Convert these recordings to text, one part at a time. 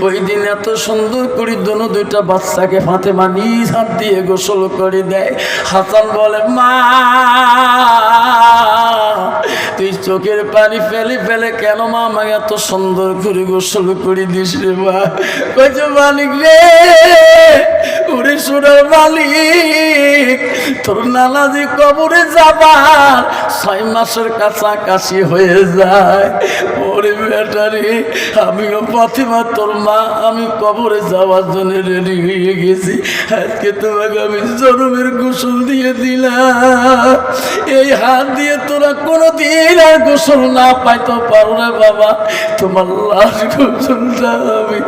ওই দিন এত সুন্দর করে দুইটা বাচ্চাকে ফাতেমা নিজ হাত দিয়ে গোসল করে দেয়। হাসান বলে, মা তুই চোখের পানি ফেলে ফেলে কেন মা আমাকে এত সুন্দর করে গোসল করে দিস রে মা? কইছে, মালিক রে, ওরে সোনার মালিক, তোর নানাজি কবরে যাবার 6 মাসের কাছাকাছি হয়ে যায়। ওরে বেটারে, আমিও ফাতেমা তোর মা, আমি কবরে যাওয়ার জন্য রেডি হয়ে গেছি। আজকে তোমাকে আমি জনমের গোসল দিয়ে দিলাম। এই হাত দিয়ে তোরা কোনোদিন আর গোসল না পাইতে পারো না বাবা। তোমার লাশ গোসলটা আমি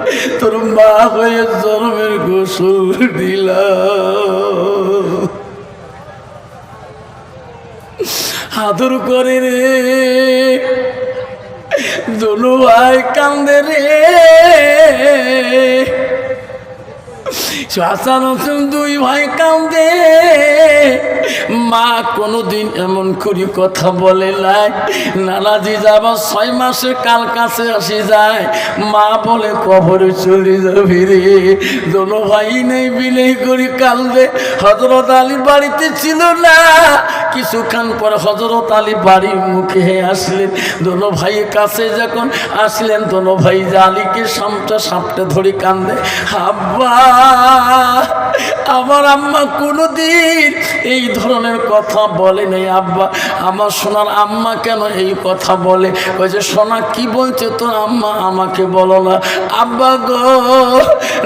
তোর মা হয়ে জনমের গোসল দিলাম। আদর করে রে দোনো ভাই কান্দে রে। হাসান হোসেন 2 ভাই কান্দে। মা কোনোদিন এমন করে কথা বলে নাই। নানাজি যাবার 6 মাসের কাল কাছে আসি যায়, মা বলে কবরে চলে যাবি রে। দোনো ভাই নেই বিলেই করে কান্দে। হযরত আলী বাড়িতে ছিল না। কিছুক্ষণ পর হযরত আলী বাড়ির মুখে আসলেন। দোনো ভাইয়ের কাছে যখন আসলেন, দোনো ভাই আলীকে সামটা ধরে কান্দে, আব্বা আমার আম্মা কোনোদিন এই ধরনের কথা বলে নাই। আব্বা, আমার সোনার আম্মা কেন এই কথা বলে? ওই যে সোনা কি বলছে তোর আম্মা, আমাকে বলো না। আব্বা গো,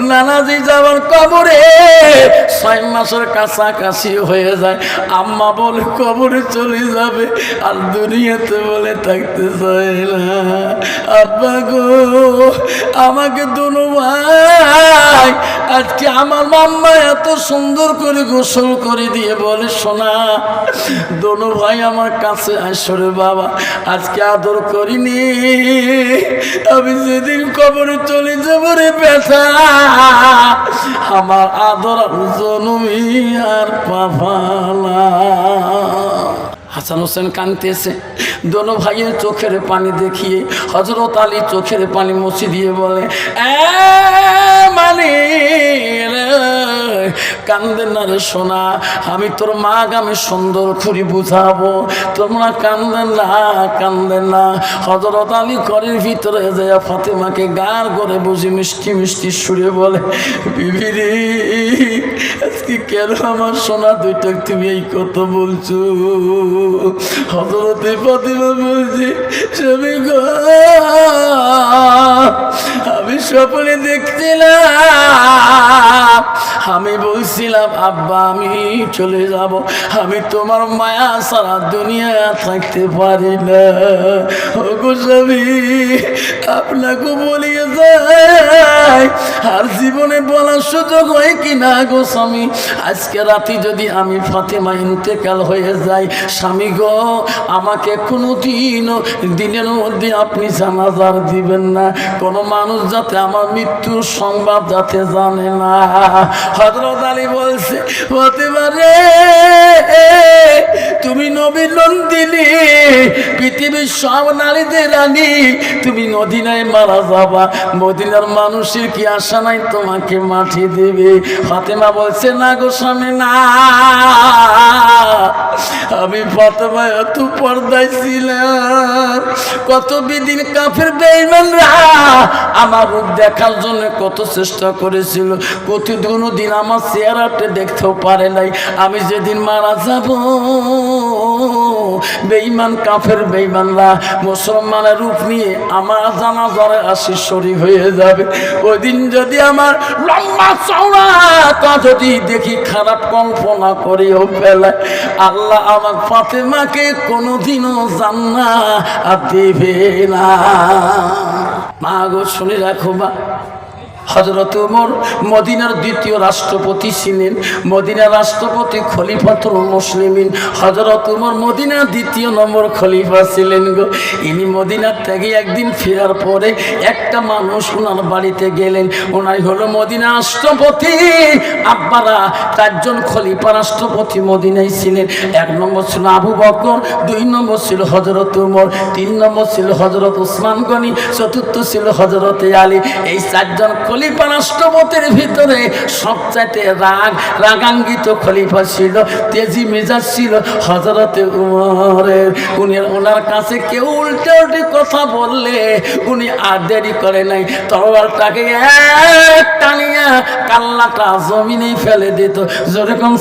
নানাজি যাবার কবরে 6 মাসের কাছাকাছি হয়ে যায়। আম্মা বলে কবরে চলে যাবে, আর দুনিয়াতে বলে থাকতে চায় না। আব্বা গো, আমাকে দোনো ভাই আজকে আমার মাম্মা এত সুন্দর করে গোসল করে দিয়ে বলে, সোনা দোনো ভাই আমার কাছে আসরে বাবা, আজকে আদর করিনি। আমি যেদিন কবরে চলে যাবো রে ব্যথা, আমার আদর জনমি আর পাভালা। হাসান হোসেন কাঁদতেছে। দোনো ভাইয়ের চোখের পানি দেখিয়ে হযরত আলী চোখের পানি মুছে দিয়ে বলে, মানে কান্দেন না রে সোনা, আমি তোর মা আমি সুন্দর করে বুঝাবো, তোমরা কান্দেন না, কান্দেন না। হযরত আলী ঘরের ভিতরে যায় ফাতেমাকে গার করে বুঝি মিষ্টি মিষ্টি সুরে বলে, বিবি রে, আজকে কেন আমার সোনা দুইটা তুমি এই কথা বলছো? হযরত ফাতেমা বলছে, স্বামী গো, আমি স্বপ্নে দেখছিলাম, আমি বলছিলাম আব্বা আমি চলে যাব, আমি তোমার মায়া সারা দুনিয়া থাকতে পারি না। ও গো স্বামী, আপনাকে বলিয়ে যায় আর জীবনে বলার সুযোগ হয় কিনা গো স্বামী, আজকে রাতে যদি আমি ফাতেমা ইন্তেকাল হয়ে যাই, স্বামী গো আমাকে কোনোদিনও দিনের মধ্যে আপনি জানাজার দিবেন না, কোনো মানুষ যাতে আমার মৃত্যুর সংবাদ যাতে জানে না। হযরত আলী বলছে, ফাতেমা রে, তুমি নবী নন্দিনী, পৃথিবীর সব নারীদের রানী, তুমি মদিনায় মারা যাবা, মদিনার মানুষের কি আশা নাই তোমাকে মাটি দেবে? ফাতেমা বলছে, না গো স্বামী না, আমি ফাতেমা এত পর্দায় ছিলাম, কত বিদিন কাফের বেঈমানরা আমার রূপ দেখার জন্য কত চেষ্টা করেছিল, কোনোদিন আমার চেহারাটা দেখতেও পারে নাই। আমি যেদিন মারা যাব, বেঈমান কাফের বেঈমানরা মুসলমানের রূপ নিয়ে আমার জানাজারে আসি শরীক হয়ে যাবে। ওই দিন যদি আমার লম্বা চওড়া তা যদি দেখি খারাপ কল্পনা করেও ফেলায়, আল্লাহ আমার ফাতেমাকে কোনোদিনও জান্নাত দেবে না। মা গো শুনে রাখো মা, হযরত ওমর মদিনার দ্বিতীয় রাষ্ট্রপতি ছিলেন, মদিনার রাষ্ট্রপতি খলিফাতুল মুসলিমিন। হযরত ওমর মদিনার দ্বিতীয় নম্বর খলিফা ছিলেন গো। ইনি মদিনার থেকে একদিন ফেরার পরে একটা মানুষ ওনার বাড়িতে গেলেন, ওনাই হলো মদিনা রাষ্ট্রপতি। আব্বারা চারজন খলিফা রাষ্ট্রপতি মদিনায় ছিলেন। এক নম্বর ছিল আবু বকর, দুই নম্বর ছিল হযরত ওমর, তিন নম্বর ছিল হযরত উসমান গনি, চতুর্থ ছিল হযরত আলী। এই চারজন খলিফা রাষ্ট্রপতির ভিতরে সবচাইতে রাগান্বিত খলিফা ছিল, তেজি মেজাজ ছিল হযরত ওমরের। ওনার কাছে কেউ উল্টে উল্টে কথা বললে উনি আর দেরি করে নাই, তরবারটাকে এক টানিয়া কাল্লাটা জমিনে ফেলে দিত। যেরকম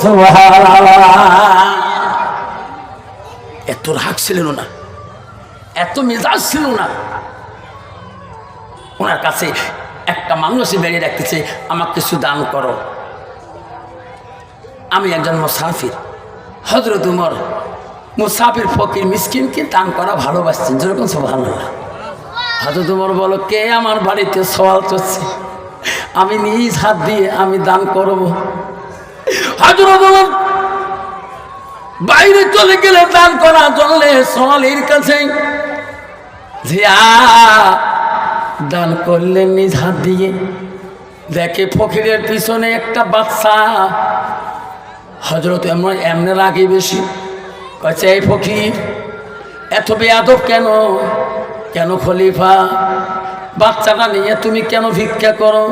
এত রাগ ছিল না, এত মেজাজ ছিল না। ওনার কাছে একটা মানুষই বেরিয়ে রাখতেছে, আমাকে কিছু দান করো, আমি একজন মুসাফির। হযরত ওমর মুসাফির ফকির মিসকিনকে দান করা ভালোবাসছেন। যেরকম সুবহানাল্লাহ। হযরত ওমর বলো, কে আমার বাড়িতে সওয়াল করছে, আমি নিজ হাত দিয়ে আমি দান করব। হযরত ওমর বাইরে চলে গেলে দান করা চললে সোয়ালের কাছে দান করলেন নিজ হাত দিয়ে। দেখে ফকিরের পিছনে একটা বাচ্চা। হযরত এমনি রাগে বেশি, কয়েছে এই ফকির এত বেয়াদব কেন, কেন খলিফা বাচ্চাটা নিয়ে তুমি কেন ভিক্ষা করো,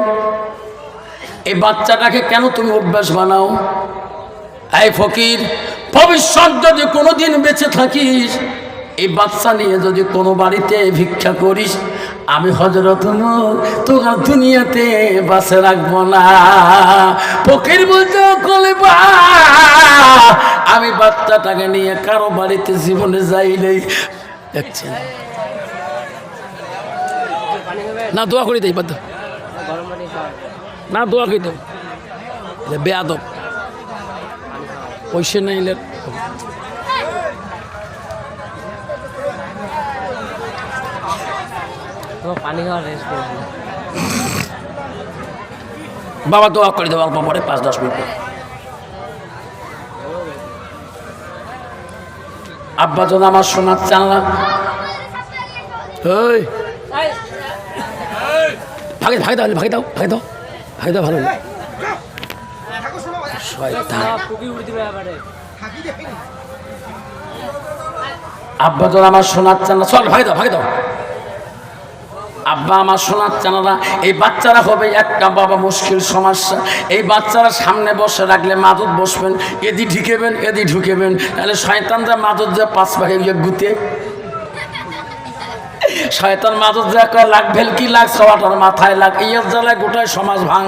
এই বাচ্চাটাকে কেন তুমি অভ্যাস বানাও? এই ফকির, ভবিষ্যৎ যদি কোনোদিন বেঁচে থাকিস, এই বাচ্চা নিয়ে যদি কোনো বাড়িতে ভিক্ষা করিস, আমি হযরত ওমর তোকে দুনিয়াতে বাঁচে রাখবো না। ফকির বলতে খলিফা, আমি বাচ্চাটাকে নিয়ে কারো বাড়িতে জীবনে যাই নেই। দেখছেন না, দোয়া করে দেই, বাধ্য না, দোয়া করে দেব। বেয়াদব পয়সা নাইলে বাবা দোয়া করে দেবো অল্প পরে 5-10 মিনিট পরে। আব্বা যদি আমার শোনার চানলা ভাগে ভাগে দাও, ভাগে দাও, ভাগে দাও, ভাগে দাও, ভালো আব্বা যদি আমার শোনার চান, চল ভাগে দাও, ভাগে দাও। আব্বা আমার শোনাচ্ছে না। এই বাচ্চারা হবে একটা বাবা মুশকিল সমস্যা। এই বাচ্চারা সামনে বসে রাখলে মাদুদ বসবেন, এদি ঢুকেবেন, এদি ঢুকেবেন, তাহলে শয়তানরা মাদুদ যে 5 ভাগে গুতে, শয়তান মাদুদ যা লাগ ভেলকি লাগ সবাটার মাথায় লাগ, এই জ্বালায় গোটায় সমাজ ভাঙ।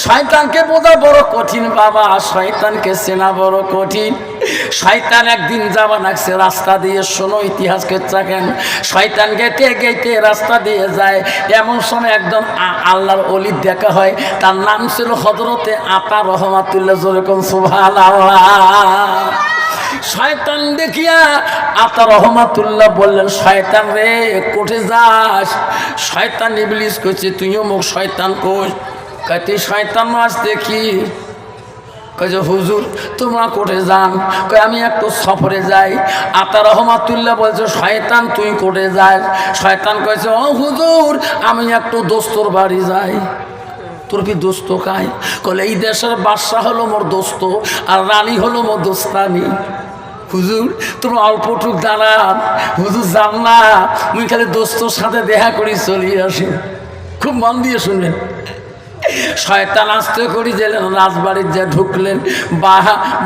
শয়তানকে বোঝা বড় কঠিন বাবা, শয়তানকে চেনা বড় কঠিন। শয়তান একদিন যাবা নাকছে রাস্তা দিয়ে, শোনো ইতিহাসকে চাকেন, শয়তান গেতে গেতে রাস্তা দিয়ে যায়। এমন সময় একদম আল্লাহর ওলি দেখা হয়, তার নাম ছিল হযরতে আতা রহমাতুল্লাহ। যেরকম সুবহানাল্লাহ। শয়তান দেখিয়া আতা রহমাতুল্লাহ বললেন, শয়তান রে কোঠে যাস? শয়তান ইবলিস কইছে, তুইও মুখ শয়তান কই? কইতে শয়তান মাছ দেখি। কইছে হুজুর তোমরা কোঠে যান? কই আমি একটু সফরে যাই। আতা রহমাতুল্লাহ বলছে, শয়তান তুই কোঠে যাস? শয়তান কইছে, ও হুজুর আমি একটু দোস্তর বাড়ি যাই। তোর কি দোস্ত কাই? কলে এই দেশের বাদশা হলো মোর দোস্ত, আর রানী হলো মোর দোস্তানি। হুজুর তোমরা অল্পটুক দাঁড়ান, হুজুর যান না, মুই খালি দোস্তর সাথে দেখা করি চলি আসি। খুব মন দিয়ে শুনলেন। শয়তান আস্তে করে গেলেন, রাজবাড়ির যে ঢুকলেন,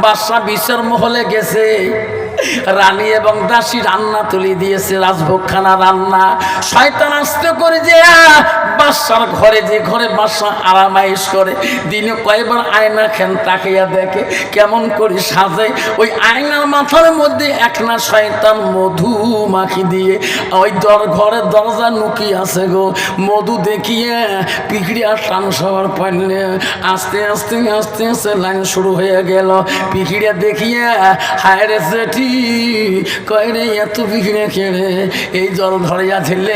বাদশা বিচার মহলে গেছে। রানী এবং দাসী রান্না তুলে দিয়েছে, রাজভোগখানা রান্না। শয়তান আস্তে করে যে বাদশার ঘরে, যে ঘরে বাদশা আরামাইশ করে, দিনে কয়েকবার আয়না খেন তাকিয়া দেখে কেমন করে সাজে। ওই আয়নার মাথার মধ্যে একনা শয়তান মধু মাখি দিয়ে ওই ঘরের দরজা নুকি আছে গো। মধু দেখিয়ে পিকড়িয়া টান সবার পাইলে আস্তে আস্তে আস্তে আস্তে লাইন শুরু হয়ে গেল। পিকড়িয়া দেখিয়ে হায় রে সেটি কয় রে এত পিকড়ে খেয়ে এই জল ধরিয়া ধরলে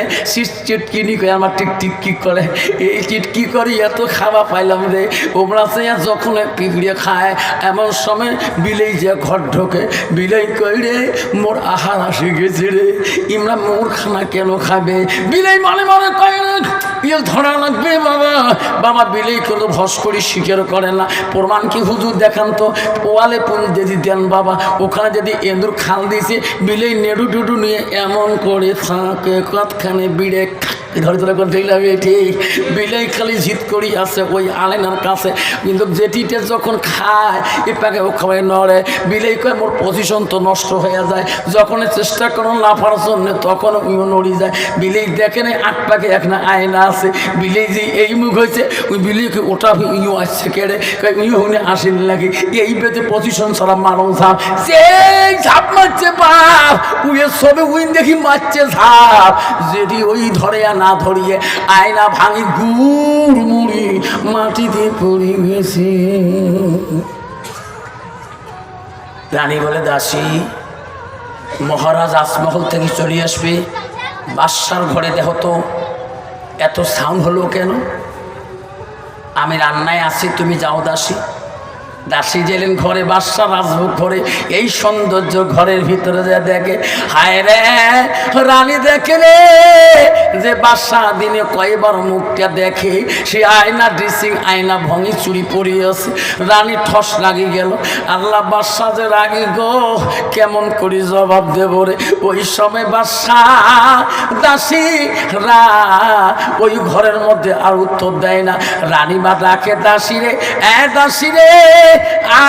চিটকিনি করে আমার টিক টিক কি করে করে এই চিট কি করি এত খাওয়া পাইলাম রে। ওমরা সে যখন পিঁপড়ে খায় এমন সময় বিলেই যে ঘর ঢোকে, বিলেই কই রে মোর আহার আসে গেছে রে, ইমরা মোর খানা কেন খাবে? বিলেই মনে মনে কয় ইয়ে ধরা লাগবে বাবা। বাবা বিলেই কোনো ভস করি স্বীকার করে না। প্রমাণ কি হুজুর দেখান তো, ওয়ালে পুল যদি দেন বাবা, ওখানে যদি এঁদুর খাল দিয়েছে বিলেই নেড়ু টুডু নিয়ে এমন করে থাকে কতখানে বিড়ে ধরে ধরে করে দেখলাম ঠিক বিলেই খালি জিত করি আছে ওই আলেনার কাছে। কিন্তু যেটিতে যখন খায় এ পাকে ও খাওয়াই নড়ে, বিলেই কয় মোর পজিশন তো নষ্ট হয়ে যায়। যখন চেষ্টা করুন লাফার জন্য তখন উইও নড়ি যায়। বিলেই দেখে নেই আট পাকে একটা আয়না আছে, বিলেই যে এই মুখ হয়েছে ওই বিলেইকে ওটা ইউ আসছে কেড়ে উইও হুনে আসেন লাগে এই বেতে পজিশন ছাড়া মারণ ঝাপ সে ঝাপ মারছে বাপ উইয়ে সবে উইন দেখি মারছে ঝাপ। যেটি ওই ধরে না ধরিয়ে আয়না ভাঙি গুড় মুড়ি মাটিতে পড়ে গেছে। রানী বলে দাসী মহারাজ আসমহল থেকে চলে আসবে, বাদশার ঘরে দেখো তো এত সাউন্ড হলো কেন? আমি রান্নায় আছি, তুমি যাও দাসী। দাসী গেলেন ঘরে, বাদশা রাজভোগ ঘরে। এই সৌন্দর্য ঘরের ভিতরে যা দেখে, হায় রে রানী দেখে রে যে বাদশা দিনে কয়বার মুখটা দেখে, সে আয়না ড্রেসিং আয়না ভঙি চুরি পরিয়েছে। রানী ঠস লাগি গেল, আল্লাহ বাদশা যে রাগি গো কেমন করি জবাব দেব রে। ওই সময় বাদশা দাসী ওই ঘরের মধ্যে আর উত্তর দেয় না। রানী মা ডাকে দাসী রে, দাসী রে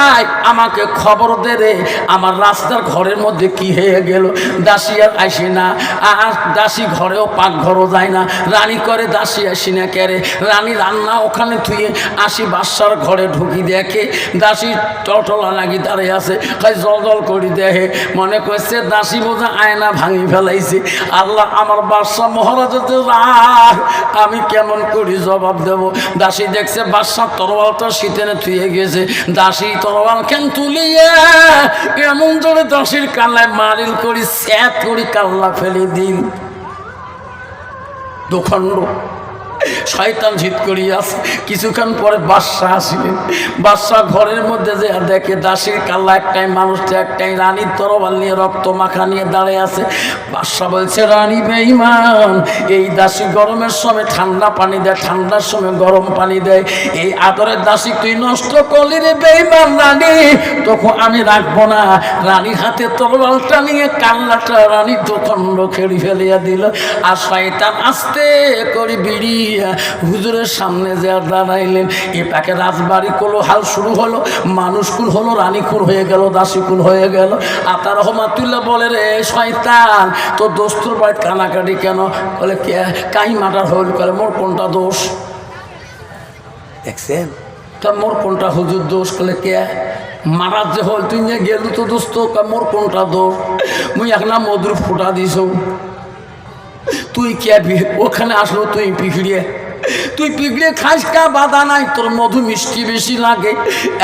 আয় আমাকে খবর দে রে, আমার রাস্তার ঘরের মধ্যে কি হয়ে গেল। দাসী আর আসে না, আর দাসী ঘরেও পাকঘরও যায় না। রানী করে দাসী আসি না কেরে। রানী রান্না ওখানে থুয়ে আসি বাদশার ঘরে ঢুকি দেখে দাসী টলটলা লাগি দাঁড়িয়ে আছে, খাই জল জল করি দেখে, মনে করছে দাসী বোঝা আয়না ভাঙি ফেলাইছে। আল্লাহ আমার বাদশা মহারাজের রাগ, আমি কেমন করি জবাব দেব। দাসী দেখছে বাদশার তরোয়ালটা শীতেনে থুয়ে গেছে। দাসী তরোয়াল কেন তুলিয়ে এমন জোরে দাসীর কাল্লায় মারিল করি স্যাত করি কাল্লা ফেলে দিন দুখণ্ড। শয়তান জিত করিয়াছে। কিছুক্ষণ পরে বাদশা আসিলেন। বাদশা ঘরের মধ্যে যে দেখে দাসীর কাল্লা একটাই, মানুষটা একটাই, রানীর তরোয়াল নিয়ে রক্ত মাখা নিয়ে দাঁড়িয়ে আছে। বাদশা বলছে রানী বেঈমান, এই দাসী গরমের সময় ঠান্ডা পানি দেয়, ঠান্ডার সময় গরম পানি দেয়, এই আদরের দাসী তুই নষ্ট করলি রে বেঈমান রানী, তখন আমি রাখবো না। রানীর হাতে তরোয়ালটা নিয়ে কাল্লাটা রানী দুখণ্ড খেড়ি ফেলিয়া দিল। আর শয়তান আস্তে করে বিড়ি হুজুরের সামনে যে দাঁড়াইলেন। এ পাকে রাজবাড়ি কোলাহল শুরু হলো, মানুষ কুল হলো, রানী কুল হয়ে গেল, দাসী কুল হয়ে গেল। আতা রহমাতুল্লাহ বলে রে শয়তান তোর দোস্তুর বাড়িতে কানাকাটি কেন? বলে কে কাই মাটার হইল? বলে মোর কোনটা দোষ দেখছেন? তা মোর কোনটা হুজুর দোষ? বলে কে মারার যে হল তুই যে গেলু তো দোস্ত, মোর কোনটা দোষ? মুই এক না মধুর ফুটা দিছ, তুই কে ওখানে আসলো তুই পিঁপড়ে, তুই পিঁপড়ে খাস কা বাধা নাই, তোর মধু মিষ্টি বেশি লাগে।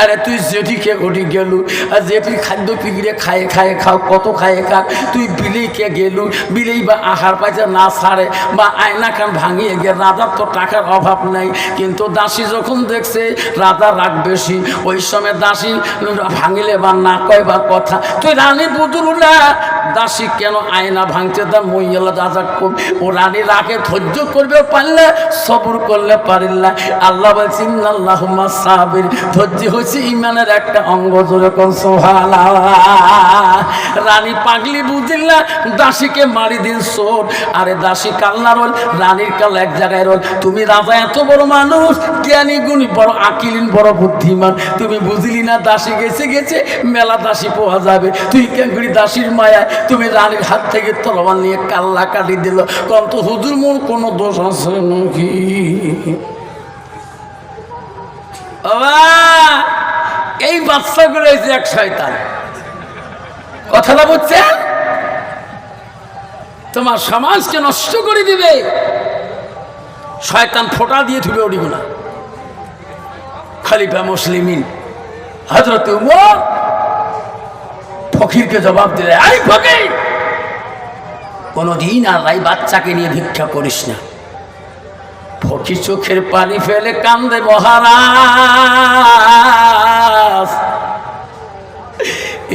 আরে তুই যেটিকে ওটি গেলু, আর যেটি খাদ্য পিঁপড়ে খায়ে খায়ে খাও, কত খায়ে খা, তুই বিলেইকে গেলু, বিলেই বা আহার পাইতে না ছাড়ে বা আয়না খান ভাঙিয়ে গে। রাজার তো টাকার অভাব নাই, কিন্তু দাসী যখন দেখছে রাজা রাগ বেশি, ওই সময় দাসী ভাঙিলে বা না কয় বা কথা, তুই রানী বুঝলু না দাসী কেন আয়না ভাঙছে? তা মইয়ালা রাজা ও রানী রাগে ধৈর্য করবে পারলে, সবর করলে পারিল্লা। আল্লাহ বলছেন আল্লাহুম্মা সাবির, ধৈর্য হচ্ছে ইমানের একটা অঙ্গ। জোরে কোন সুবহানাল্লাহ। রানী পাগলি বুঝিল্লা, দাসীকে মারি দিন সোর। আরে দাসী কাল্লা রোল, রানীর কাল এক জায়গায় রোল। তুমি রাজা এত বড় মানুষ, জ্ঞানী গুণী, বড় আকিলিন, বড় বুদ্ধিমান, তুমি বুঝলি না দাসী গেছে গেছে মেলা দাসী পাওয়া যাবে। তুই কেন করি দাসীর মায়া তুমি রানীর হাত থেকে তরোয়াল নিয়ে কাল্লা কাটি দিল। কত হুজুর মোর কোনো দোষ আছে নাকি? এই বাচ্চা করে এক শয়তান, কথাটা বুঝছে? তোমার সমাজকে নষ্ট করে দিবে। শয়তান ফোঁটা দিয়ে তুলে উঠিব না। খলিফা মুসলিমিন হযরত উমর ফকিরকে জবাব দিলে, আই ফকির, কোনদিন আর রাই বাচ্চাকে নিয়ে ভিক্ষা করিস না। ফকি চোখের পানি ফেলে কান্দে মহারাজ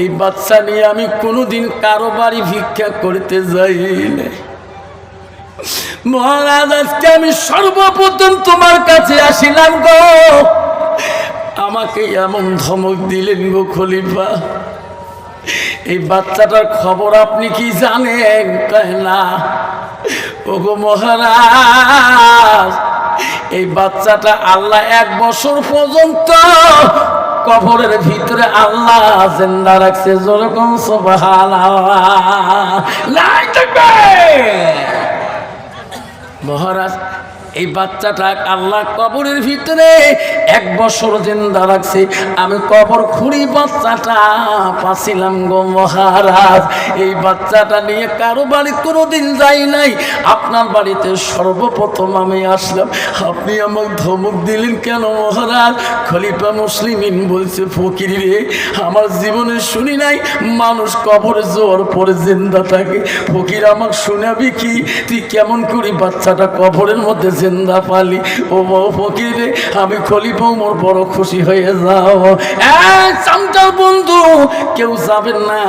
এই বাচ্চা নিয়ে আমি কোনোদিন কারো বাড়ি ভিক্ষা করতে যাই না মহারাজ, আজকে আমি সর্বপ্রথম তোমার কাছে আসিলাম গো, আমাকে এমন ধমক দিলেন গো খলিফা। এই বাচ্চাটার খবর আপনি কি জানেন? কয় না। ওগো মহারাজ, এই বাচ্চাটা আল্লাহ 1 বছর পর্যন্ত কবরের ভিতরে আল্লাহ জিন্দা রাখছে। যেরকম সুবহানাল্লাহ। মহারাজ, এই বাচ্চাটা আল্লাহ কবরের ভিতরে 1 বছর জিন্দা রাখছে। আমি কবর খুঁড়ি বাচ্চাটা পাছিলাম গো মহারাজ। এই বাচ্চাটা নিয়ে কারো বাড়ি কোনোদিন যাই নাই, আপনার বাড়িতে সর্বপ্রথম আমি আসলাম। আপনি আমাকে ধমক দিলেন কেন মহারাজ? খলিফা মুসলিমিন বলছে, ফকির রে, আমার জীবনে শুনি নাই মানুষ কবরে জোর পরে জিন্দা থাকে। ফকির আমাকে শোনাবি কি, তুই কেমন করি বাচ্চাটা কবরের মধ্যে জিন্দা পালি? ও ফকির রে, আমি খলিফা ওমর বড় খুশি হয়ে যাও। চামচার বন্ধু, কেউ যাবেন না,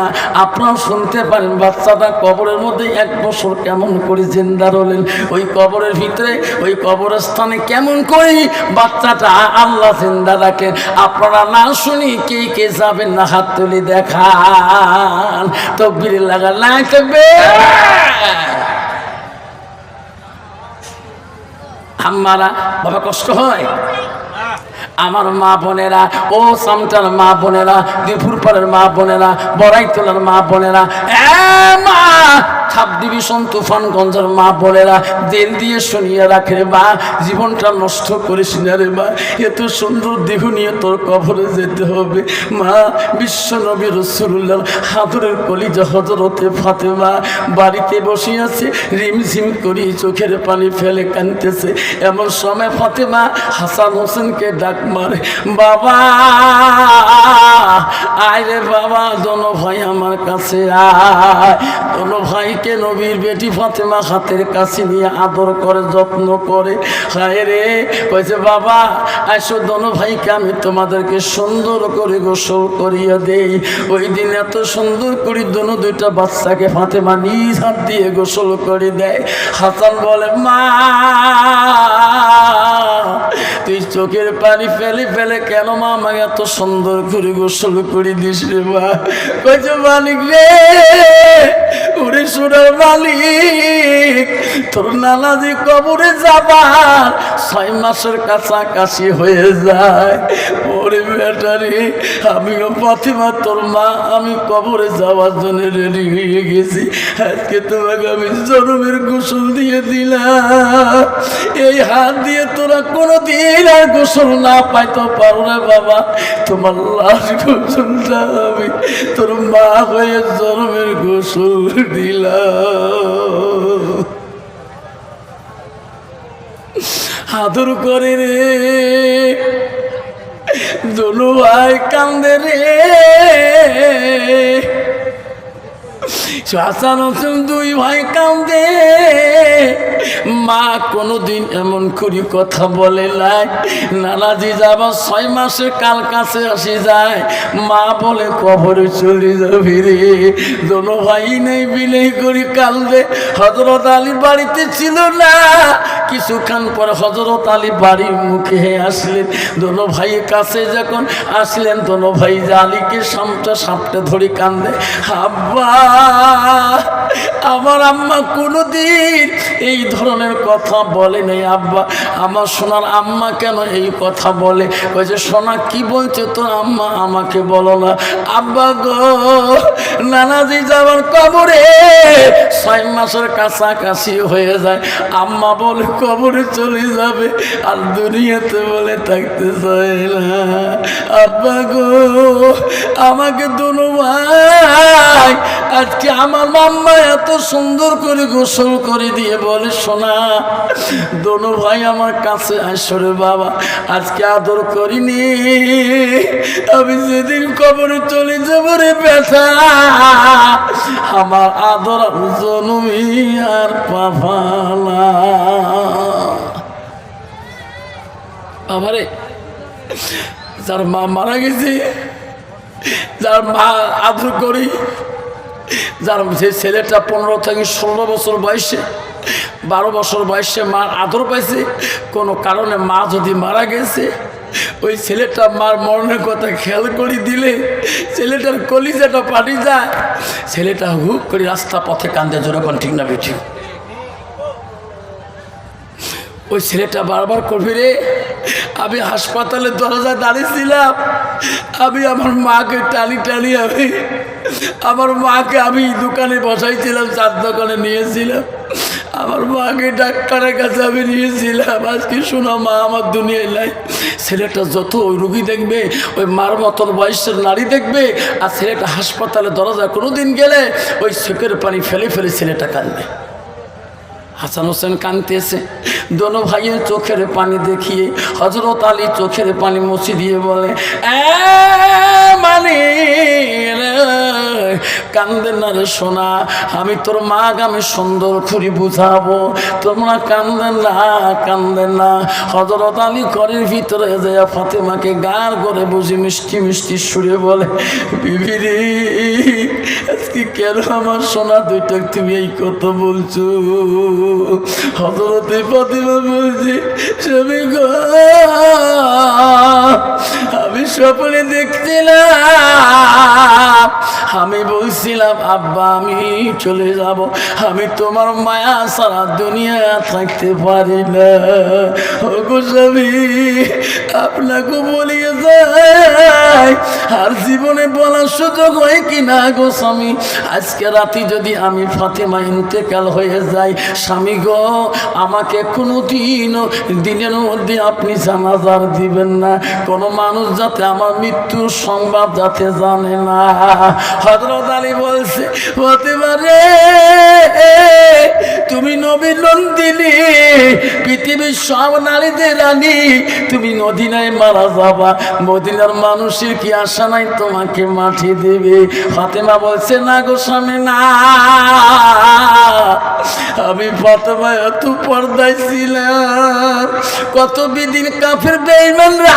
আপনারা শুনতে পারেন বাচ্চাটা কবরের মধ্যে 1 বছর কেমন করে জিন্দা রলেন, ওই কবরের ভিতরে ওই কবরস্থানে কেমন করে বাচ্চাটা আল্লাহ জিন্দা রাখেন। আপনারা না শুনি কে কে যাবেন না হাত তুলি দেখান। তাকবীর লাগা না তাকবীর। আমারা বাবা কষ্ট হয়? আমার মা বোনেরা, ও সামটার মা বোনেরা, দুপুরপাড়ের মা বোনেরা, বড়াইতলার মা বোনেরা, মা ছাপ ডিভিশন তুফানগঞ্জের মা বোনেরা, দিল দিয়ে শুনিয়ে রাখে রে মা, জীবনটা নষ্ট করিস না রে মা, এত সুন্দর দেহ নিয়ে তোর কবরে যেতে হবে। মা, বিশ্ব নবী রাসূলুল্লাহ হাদরের কলিজা হযরতে ফাতেমা বাড়িতে বসে আছে, রিমঝিম করি চোখের পানি ফেলে কাঁদতেছে। এমন সময় ফাতেমা হাসান হোসেনকে ডাক মারে, বাবা আয় রে বাবা, দোনো ভাই আমার কাছে আয়। দোনো ভাইকে নবীর বেটি ফাতেমা হাতের কাছে নিয়ে আদর করে যত্ন করে। হায় রে, কইছে বাবা আসো দোনো ভাইকে আমি তোমাদেরকে সুন্দর করে গোসল করিয়ে দেই। ওই দিন এত সুন্দর করে দোনো দুইটা বাচ্চাকে ফাতেমা নিজ হাত দিয়ে গোসল করে দেয়। হাসান বলে, মা তুই চোখের পানি ফেলে ফেলে কেন মা আমাকে এত সুন্দর করে গোসল করে দিস রে মা? কইছে, মালিক রে, ওরে সোনার মালিক, তোর নানাজি কবরে যাবার 6 মাসের কাছাকাছি হয়ে যায়। ওরে বেটারে, আমিও ফাতেমা তোর মা, আমি কবরে যাওয়ার জন্য রেডি হয়ে গেছি। আজকে তোমাকে আমি জনমের গোসল দিয়ে দিলাম। এই হাত দিয়ে তোরা কোনোদিন আর গোসল না পাইতে পারো না বাবা। তোমার লাশ গোসলটা আমি তোর মা হয়ে জনমের গোসল দিলাম। আদর করে রে দোনো ভাই কান্দে রে। হাসান হোসেন 2 ভাই কান্দে। মা কোনোদিন এমন করে কথা বলে নাই। নানাজি যাবার 6 মাসের কাল কাছে আসি যায়, মা বলে কবরে চলে যাবি রে। দোনো ভাই নেই বিলেই করি কান্দে। হযরত আলী বাড়িতে ছিল না, কিছুক্ষণ পর হযরত আলী বাড়ির মুখে আসলেন। দোনো ভাইয়ের কাছে যখন আসলেন, দোনো ভাই আলীকে সামটা ধরে কান্দে, আব্বা আমার আম্মা কোনোদিন এই ধরনের কথা বলে নাই। আব্বা, আমার সোনার আম্মা কেন এই কথা বলে? ওই যে সোনা কি বলছে তোর আম্মা, আমাকে বলো না। আব্বা গো, নানাজি যাবার কবরে 6 মাসের কাছাকাছি হয়ে যায়। আম্মা বলে কবরে চলে যাবে, আর দুনিয়াতে বলে থাকতে চায় না। আব্বা গো, আমাকে দোনো ভাই আজকে আমার মাম্মা এত সুন্দর করে গোসল করে দিয়ে বলে, সোনা দোনো ভাই আমার কাছে আসরে বাবা, আজকে আদর করিনি, আমি যেদিন কবরে চলে যাবো রে ব্যথা, আমার আদর জনমি আর পাভালা। আমারে যার মা মারা গেছে, যার মা আদর করি, যার যে ছেলেটা 15 থেকে 16 বছর বয়সে 12 বছর বয়সে মার আদর পাইছে, কোনো কারণে মা যদি মারা গেছে, ওই ছেলেটা মার মরণের কথা খেয়াল করে দিলে ছেলেটার কলিজাটা পানি যায়, ছেলেটা হুক করে রাস্তা পথে কান্দে, যেরকম ঠিক না বেঠি। ওই ছেলেটা বারবার করবি রে, আমি হাসপাতালের দরজায় দাঁড়িয়েছিলাম, আমি আমার মাকে টানি টানি আমার মাকে আমি দোকানে বসাইছিলাম, চার দোকানে নিয়েছিলাম, আমার মাকে ডাক্তারের কাছে আমি নিয়েছিলাম, আজকে শোনা মা আমার দুনিয়ায় নাই। ছেলেটা যত ওই রুগী দেখবে, ওই মার মতন বয়সের নারী দেখবে, আর ছেলেটা হাসপাতালের দরজায় কোনোদিন গেলে ওই চোখের পানি ফেলে ফেলে ছেলেটা কাঁদবে। হাসান হোসেন কাঁদতেছে, দোনো ভাইয়ের চোখের পানি দেখিয়ে হযরত আলী চোখের পানি মুছে দিয়ে বলে, মানে কান্দে না রে সোনা, আমি তোর মা আমি সুন্দর করে বুঝাবো, তোমরা কান্দেন না, কান্দেন না। হযরত আলী ঘরের ভিতরে যায় ফাতেমাকে গার করে বুঝি মিষ্টি মিষ্টি সুরে বলে, বিবি রে, আজকে কেন আমার সোনা দুইটা তুমি এই কথা বলছো? হযরতে ফাতেমা বলছে, স্বামী গো, আমি স্বপ্নে দেখছিলাম, আমি বলছিলাম আব্বা আমি চলে যাব, আমি তোমার মায়া সারা দুনিয়া থাকতে পারি না। ওগো স্বামী, আপনাকে বলিয়ে যাই, আর জীবনে বলার সুযোগ হয় কিনা গো স্বামী, আজকে রাতে যদি আমি ফাতেমা ইন্তেকাল হয়ে যাই, স্বামী গো, আমাকে কোনোদিনও দিনের মধ্যে আপনি জানাজার দিবেন না, কোনো মানুষ যাতে আমার মৃত্যুর সংবাদ যাতে জানে না। হযরত আলী বলছে, ফাতেমা রে, তুমি নবী নন্দিনী, পৃথিবীর সব নারীদের রানী, তুমি মদিনায় মারা যাবা, মদিনার মানুষের কি আশা নাই তোমাকে মাটি দেবে? ফাতেমা বলছে, না গো স্বামী না, আমি ফাতেমা এত পর্দায় ছিলাম, কত বিদিন কাফের বেঈমানরা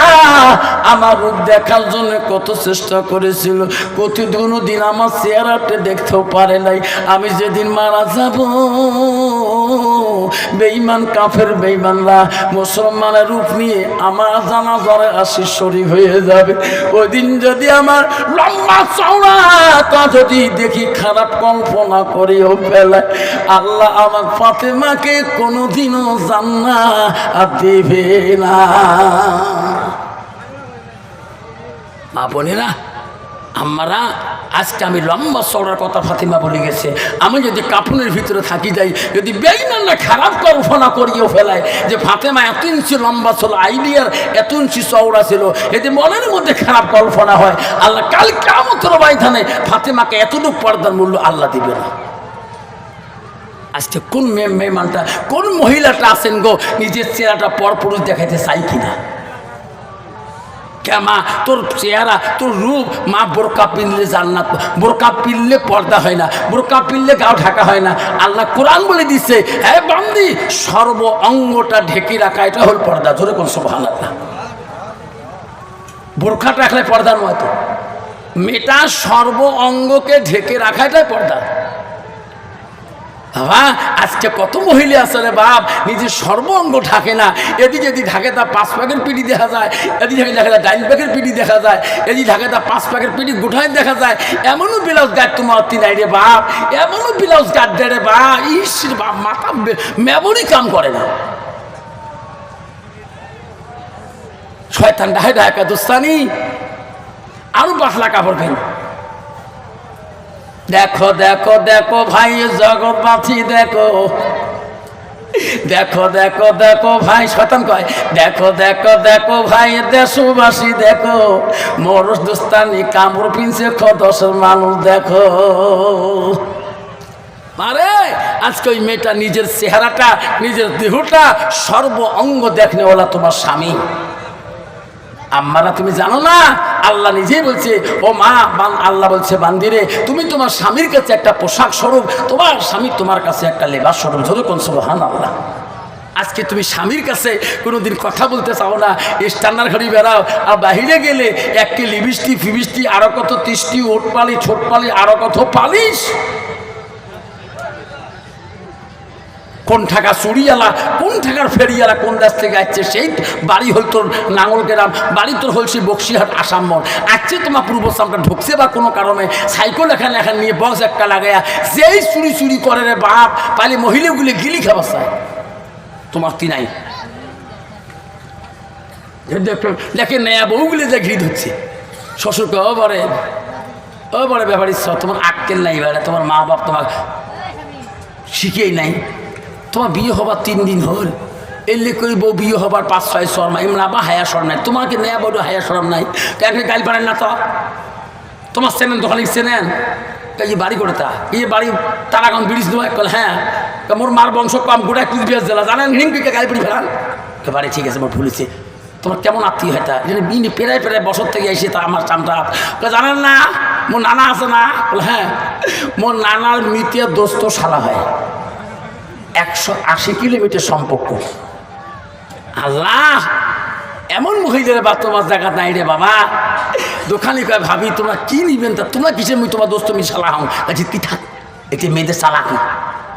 আমার রূপ দেখার জন্য কত চেষ্টা করেছিল, কোনোদিন আমার চেহারাটা দেখতেও পারে নাই। আমি যেদিন মারা যাব, বেঈমান কাফের বেঈমানরা মুসলমানের রূপ নিয়ে আমার জানাজারে আসি শরীক হয়ে যাবে। ওই দিন যদি আমার লম্বা চওড়া তা যদি দেখি খারাপ কল্পনা করেও ফেলে, আল্লাহ আমার ফাতেমাকে কোনোদিনও জান্নাত দেবে না। মা বোনেরা, আমরা আজকে আমি লম্বা চওড়ার কথা ফাতেমা বলে গেছে, আমি যদি কাফনের ভিতরে থাকি যাই, যদি বেঈমানরা খারাপ কল্পনা করিয়েও ফেলায় যে ফাতেমা এত ইঞ্চি লম্বা ছিল, আইডিয়ার এত ইঞ্চি চওড়া ছিল, যদি মনের মধ্যে খারাপ কল্পনা হয়, আল্লাহ কাল কিয়ামতের ময়দানে ফাতেমাকে এতটুকু পর্দার মূল্য আল্লাহ দিবে না। আজকে কোন মেহমানটা, কোন মহিলাটা আছেন গো, নিজের চেহারাটা পরপুরুষ দেখাইতে চাই কিনা? মা তোর চেহারা, তোর রূপ, মা বোরকা পিনলে জান্নাত, বোরকা পিনলে পর্দা হয় না, বোরকা পিনলে গাও ঢাকা হয় না। আল্লাহ কোরআন বলে দিচ্ছে, হ্যাঁ বান্দি, সর্ব অঙ্গটা ঢেকে রাখা, এটা হল পর্দা। জোরে কোন সুবহানাল্লাহ। বোরখাটা রাখলে পর্দা নয় তো, মেয়েটা সর্ব অঙ্গকে ঢেকে রাখাটাই পর্দা। বাবা, আজকে কত মহিলা আছে রে বাপ, নিজের সর্বাঙ্গ ঢাকে না, এদিকে যদি ঢাকে তা 5 প্যাকের পিঠি দেখা যায়, এদিকে ঢাকে তা 9 প্যাকের পিঠি দেখা যায়, এদিকে ঢাকে তা 5 প্যাকের পিঠি গোঠায় দেখা যায়। এমনও ব্লাউজ গাছ তোমার তিনাই রে বাপ, এমনও ব্লাউজ গাছ দেয় রে বাপ, ইস বাপ, মাথা মেমোরি কাম করে না। শয়তান ঢাকে ঢাকা দোস্তানি, আরো পাতলা কাপড় খাই। দেখো দেখো দেখো ভাই জগৎবাসী, দেখো দেখো দেখো দেখো ভাই, শয়তান কয়, দেখো দেখো দেখো ভাই দেশবাসী, দেখো মরস দোস্তানি কামড় পিনছে খদসের মানুষ, দেখো। আরে আজকে ওই মেয়েটা নিজের চেহারাটা, নিজের দেহটা, সর্ব অঙ্গ দেখনেওয়ালা তোমার স্বামী। আম্মারা তুমি জানো না, আল্লাহ নিজেই বলছে, ও মা, আল্লাহ বলছে, বান্দিরে তুমি তোমার স্বামীর কাছে একটা পোশাক স্বরূপ, তোমার স্বামী তোমার কাছে একটা লেবাস স্বরূপ। ধরো কোন সুবহানাল্লাহ। আজকে তুমি স্বামীর কাছে কোনোদিন কথা বলতে চাও না, স্ট্যান্ডার ঘড়ি বেড়াও, আর বাহিরে গেলে একটি লিপস্টিক ফিবিস্টিক, আরো কত তিষ্টি, ওট পালি, ছোট পালি, আরো কত পালিশ। কোন ঠাকা চুরিয়ালা, কোন ঠাকার ফেরিয়ালা, কোন দেশ থেকে আসছে, সেই বাড়ি হল তোর নাঙ্গল গ্রাম, বাড়ি তোর হল সেই বক্সিহাট আসাম মোড়, আসছে তোমার পূর্বস্থানটা ঢুকছে বা কোনো কারণে সাইকেল এখানে এখানে নিয়ে বক্স একটা লাগাইয়া যেই চুরি চুরি করে রে বাপ, পালি মহিলাগুলি গিলি খাবার চায়, তোমার তিনাই দেখে নেয়া বউগুলি যে ঘিরি ধরছে, শ্বশুরকে ও বড় ব্যাপার ইচ্ছা, তোমার আক্কেল নাই, বেড়া তোমার মা বাপ তোমার শিখেই নাই, তোমার বিয়ে হবার 3 দিন হল, এলে করি বউ বিয়ে হবার 5-6 শর্মা এমন আবার হায়া সর নাই, তোমাকে নেয়া বড় হায়া সরম নাই, কেন গাইল পারেন না তো, তোমার চেনেন দোকানে চেনেন, এই বাড়ি করে তা এই বাড়ি তারাগঞ্জ ব্রিজ দেওয়া কল, হ্যাঁ মোর মার বংশ কম গোটা কুচবিহার জেলা জানেন, হিংকে গাড়ি পড়ি ফেলান, বাড়ি ঠিক আছে মোর ভুলেছে, তোমার কেমন আত্মীয় হয় তা বিনি পেরায় পেরায় বছর থেকে এসে তা আমার চামটা জানেন না, মোর নানা আছে না, হ্যাঁ মোর নানার মৃতে দোস্ত শালা হয়, 180 কিলোমিটার সম্পর্ক। আল্লাহ, এমন মহিলার বা তোমার জায়গা নাই রে বাবা, দোকানি কয় ভাবি তোমরা কি নিবেন, তা তোমরা কিসের মুই তোমার দোস্ত মি শালা হও, কি থাক এটি মেয়েদের চালাকি,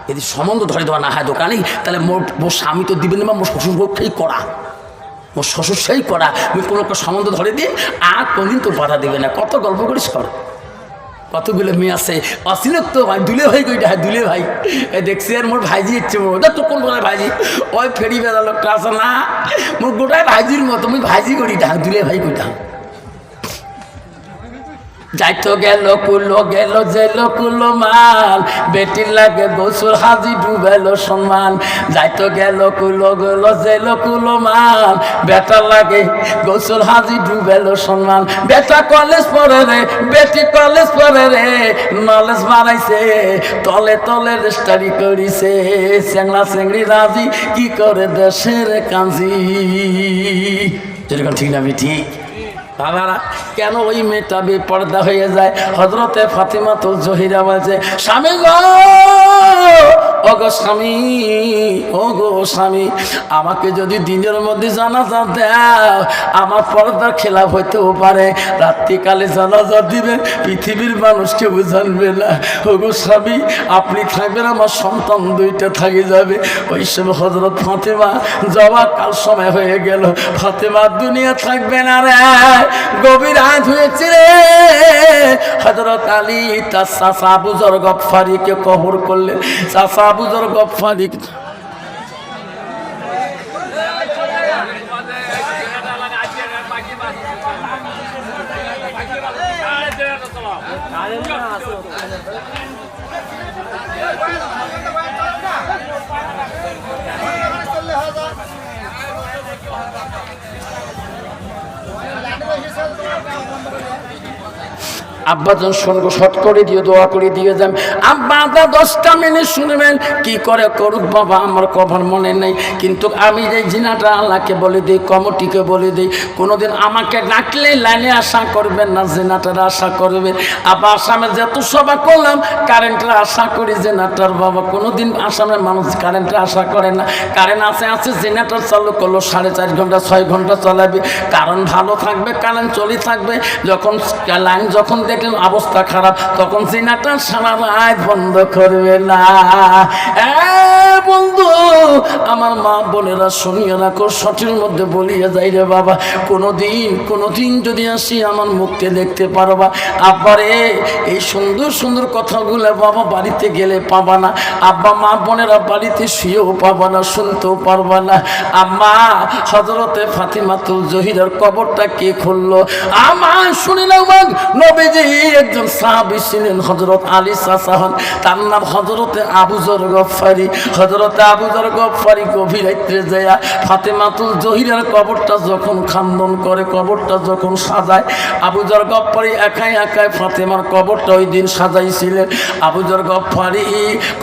যদি সম্বন্ধ ধরে দেওয়া না হয় দোকানে, তাহলে মোর স্বামী তো দিবেন না, মোর শ্বশুর পক্ষেই করা, মোর শ্বশুর সেই করা, আমি কোনো সম্বন্ধ ধরে দিয়ে আর কোনদিন তো বাধা দেবে না, কত গল্প করিস কর, কতগুলো মেয়ে আছে অচিনত তো ভাই, দুলে ভাই কইটা, হ্যাঁ দুলে ভাই, দেখছি আর মোর ভাইজি ইচ্ছে ওটা তো কোন বলে ভাইজি, ওই ফেরি বেড়া লোকটা আছে না, মোর গোটাই ভাইজির মতো, আমি ভাইজি করি ঢাক, দুলে ভাই কইটা যাইতো গেল কুলো গেল জেল কুলো মাল, বেটির লাগে গোসল হাজি ডুবেল সম্মান, যাইতো গেল কুলো গেল জেল কুলো মাল, বেটার লাগে গোসল হাজি ডুবেল সম্মান, বেটা কলেজ পড়ে রে, বেটি কলেজ পড়ে রে, নলেজ বানাইছে তলে তলে রেস্টারি করিছে, চেংড়া চেংড়ি রাজি কি করে দেশের কাঞ্জি, যেরকম ঠিক না আমি ঠিক বাবারা, কেন ওই মেয়েটা বেপর্দা হয়ে যায়, হযরতে ফাতেমাতুল জহিরা বলছে স্বামী গো, ওগো স্বামী, ওগো স্বামী, আমাকে যদি দিনের মধ্যে জানাজা দাও, আমার পর্দার খেলাফ হইতেও পারে, রাত্রিকালে জানাজা দিবে, পৃথিবীর মানুষ কেউ জানবে না, ওগো স্বামী আপনি থাকবেন, আমার সন্তান 2টা থাকি যাবে। ওই সময় হযরত ফাতেমা যাওয়ার কাল সময় হয়ে গেল, ফাতেমা দুনিয়া থাকবে না রে, গভীর রাত হয়েছে রে, হযরত আলী তার চাচা আবু যর গফফারিকে কবর করলেন, চাচা আবু যর গফফারি আব্বাজন শুনবো, শট করে দিয়ে দোয়া করে দিয়ে যান, আব্বা 10টা মিনিট শুনবেন, কি করে করুক বাবা আমার কভার মনে নেই, কিন্তু আমি যে জিনাটা আল্লাহকে বলে দিই, কমিটিকে বলে দিই, কোনোদিন আমাকে ডাকলে লাইনে আশা করবেন না, জিনাটার আশা করবেন। আবার আসামের যত সভা করলাম কারেন্টের আশা করি, জেনারেটর বাবা কোনোদিন আসামের মানুষ কারেন্টের আশা করে না, কারেন্ট আছে জেনারেটর চালু করলো 4.5 ঘন্টা 6 ঘন্টা চালাবে, কারেন্ট ভালো থাকবে, কারেন্ট চলে থাকবে, যখন লাইন যখন দেখলেন অবস্থা খারাপ, তখন জেনারেটর সারা রাত বন্ধ করবে না। বন্ধু আমার মা বোনেরা শুনিয়ে রাখো, সঠিক মধ্যে বলিয়ে যাই রে বাবা, কোনোদিন যদি আসি আমার মুখকে দেখতে পারবা, আব্বারে এই সুন্দর সুন্দর কথাগুলো বাবা বাড়িতে গেলে পাবা না, আব্বা মা বোনেরা বাড়িতে শুয়েও পাবা না, শুনতেও পারবা না। আম্মা হযরতে ফাতেমাতুল জহিরার কবরটা কে খুললো? আমার শুনে নাও, নবীজি একজন সাহাবী ছিলেন, হযরত আলী চাচা হন, তার নাম হযরতে আবু যর গফফারি। হযরতে আবু যর গফফারি গভীর রাত্রে যায় ফাতেমাতুল জহিরার কবরটা যখন খানন করে, কবরটা যখন সাজায়, আবু যর গফফারি একাই ফাতেমার কবরটা ওই দিন সাজাইছিলেন। আবু যর গফফারি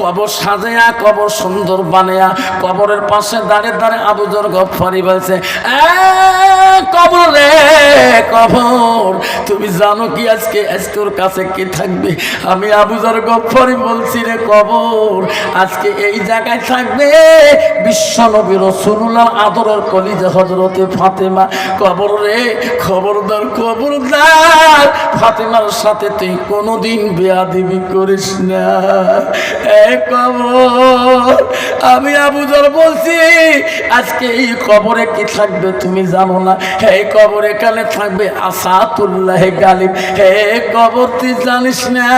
কবর সাজায়া, কবর সুন্দর বানায়া, কবরের পাশে দাঁড়ে আবু যর গফফারি বলছে কবর রে কবর, তুমি জানো কি আজকে ওর কাছে কে থাকবে? আমি আবু যর গফফারি বলছি রে কবর, আজকে এই জায়গায় থাকবে বিশ্বনবী রাসূলুল্লাহর আদরের কলিজা হযরতে ফাতেমা। কবর রে খবরদার, খবরদার, ফাতেমার সাথে তুই কোনোদিন বেয়াদবি করিস না। এই কবর, আমি আবু যর বলছি আজকে এই কবরে কি থাকবে তুমি জানো না? এই কবর এখানে থাকবে আসাতুল্লাহ গালিব। হে কবর তুই জানিস না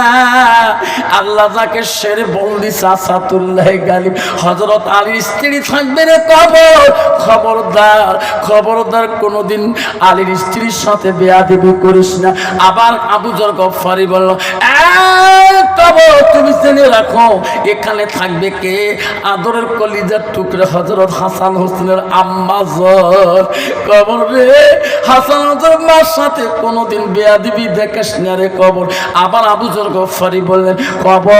আল্লাহ যাকে শের বলদিস আসাতুল্লাহ গালিব হযরত আলীর স্ত্রী থাকবে রে কবর। খবরদার, খবরদার, কোনোদিন আলীর স্ত্রীর সাথে বেয়াদবি করিস না। আবার আবু যর গফফারি বলল, কবর তুমি জেনে রাখো এখানে থাকবে কে? আদরের কলিজার টুকরা হযরত হাসান হোসেনের আম্মা যর। কবর রে হাসান হোসেন মার সাথে কোনোদিন বেয়াদবি দেখিস না রে কবর। আবার আবু যর গফফারি বললেন, কবর